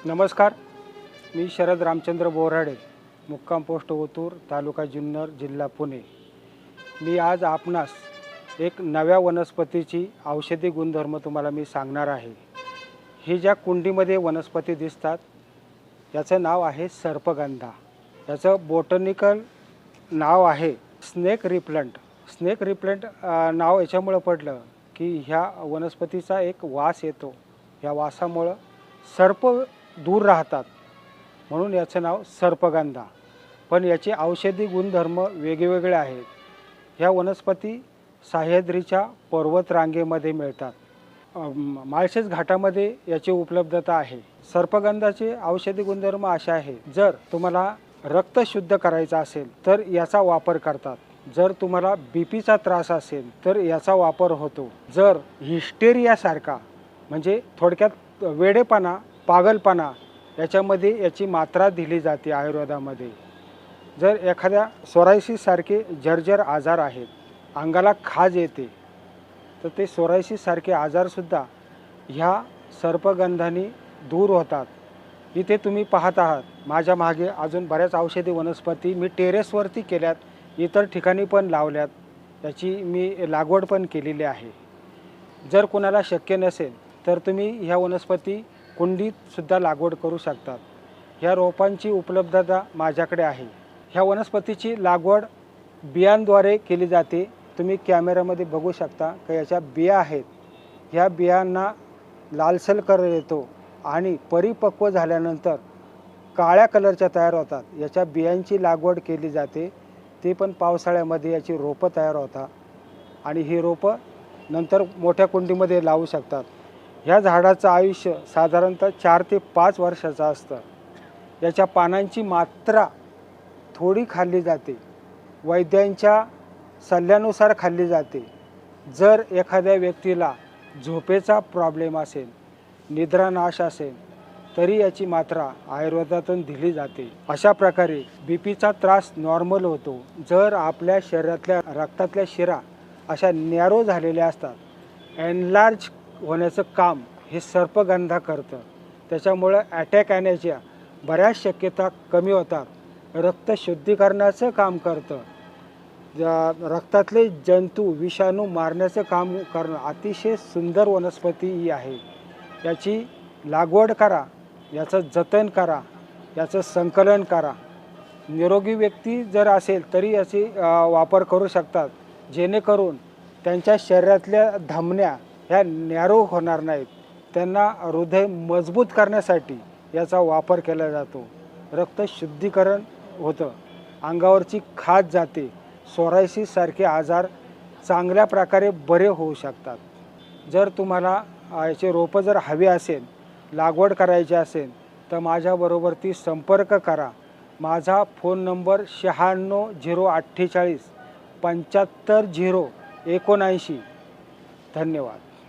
नमस्कार, मी शरद रामचंद्र बोराडे, मुक्काम पोस्ट ओतूर, तालुका जुन्नर, जिल्हा पुणे। मी आज आपणास एक नव्या वनस्पतीची औषधी गुणधर्म तुम्हाला मी सांगणार आहे। ही ज्या कुंडीमध्ये वनस्पती दिसतात याचं नाव आहे सर्पगंधा। याचं बॉटनिकल नाव आहे स्नेक रिप्लंट। स्नेक रिप्लंट नाव याच्यामुळे पडलं की ह्या वनस्पतीचा एक वास येतो, या वासामुळे सर्प दूर राहतात, म्हणून याचं नाव सर्पगंधा। पण याचे औषधी गुणधर्म वेगवेगळे आहेत। ह्या वनस्पती सह्याद्रीच्या पर्वतरांगेमध्ये मिळतात। माळशेज घाटामध्ये याची उपलब्धता आहे। सर्पगंधाचे औषधी गुणधर्म असे आहे, जर तुम्हाला रक्त शुद्ध करायचा असेल तर याचा वापर करतात। जर तुम्हाला बीपीचा त्रास असेल तर याचा वापर होतो। जर हिस्टेरिया सारखा म्हणजे थोडक्यात वेडेपणा, पागलपणा याच्यामध्ये याची मात्रा दिली जाते आयुर्वेदामध्ये। जर एखाद्या सोरायसिस सारखे जर्जर आजार आहेत, अंगाला खाज येते, तर ते सोरायसिस सारखे आजारसुद्धा ह्या सर्पगंधाने दूर होतात। इथे तुम्ही पाहत आहात माझ्या मागे अजून बऱ्याच औषधी वनस्पती मी टेरेसवरती केल्यात, इतर ठिकाणी पण लावल्यात, याची मी लागवड पण केलेली आहे। जर कोणाला शक्य नसेल तर तुम्ही ह्या वनस्पती कुंडीत सुद्धा लागवड करू शकतात। ह्या रोपांची उपलब्धता माझ्याकडे आहे। ह्या वनस्पतीची लागवड बियांद्वारे केली जाते। तुम्ही कॅमेऱ्यामध्ये बघू शकता की याच्या बिया आहेत। ह्या बियांना लालसर कलर येतो आणि परिपक्व झाल्यानंतर काळ्या कलरच्या तयार होतात। याच्या बियांची लागवड केली जाते, ते पण पावसाळ्यामध्ये याची रोपं तयार होतात आणि ही रोपं नंतर मोठ्या कुंडीमध्ये लावू शकतात। ह्या झाडाचं आयुष्य साधारणतः 4 ते 5 वर्षाचं असतं। याच्या पानांची मात्रा थोडी खाल्ली जाते, वैद्यांच्या सल्ल्यानुसार खाल्ली जाते। जर एखाद्या व्यक्तीला झोपेचा प्रॉब्लेम असेल, निद्रानाश असेल, तरी याची मात्रा आयुर्वेदातून दिली जाते। अशा प्रकारे बीपीचा त्रास नॉर्मल होतो। जर आपल्या शरीरातल्या रक्तातल्या शिरा अशा नॅरो झालेल्या असतात, एनलार्ज होण्याचं काम हे सर्पगंधा करतं। त्याच्यामुळे अटॅक येण्याच्या बऱ्याच शक्यता कमी होतात। रक्त शुद्धीकरणाचं काम करतं। रक्तातले जंतू, विषाणू मारण्याचं काम करणं अतिशय सुंदर वनस्पती ही आहे। याची लागवड करा, याचं जतन करा, याचं संकलन करा। निरोगी व्यक्ती जर असेल तरी याची वापर करू शकतात, जेणेकरून त्यांच्या शरीरातल्या धमन्या ह्या नॅरो होणार नाहीत। त्यांना हृदय मजबूत करण्यासाठी याचा वापर केला जातो। रक्त शुद्धीकरण होतं, अंगावरची खाज जाते, सोरायसिस सारखे आजार चांगल्या प्रकारे बरे होऊ शकतात। जर तुम्हाला याचे रोपं जर हवे असेल, लागवड करायची असेल तर माझ्याबरोबर ती संपर्क करा। माझा फोन नंबर 96 048 75 079। धन्यवाद।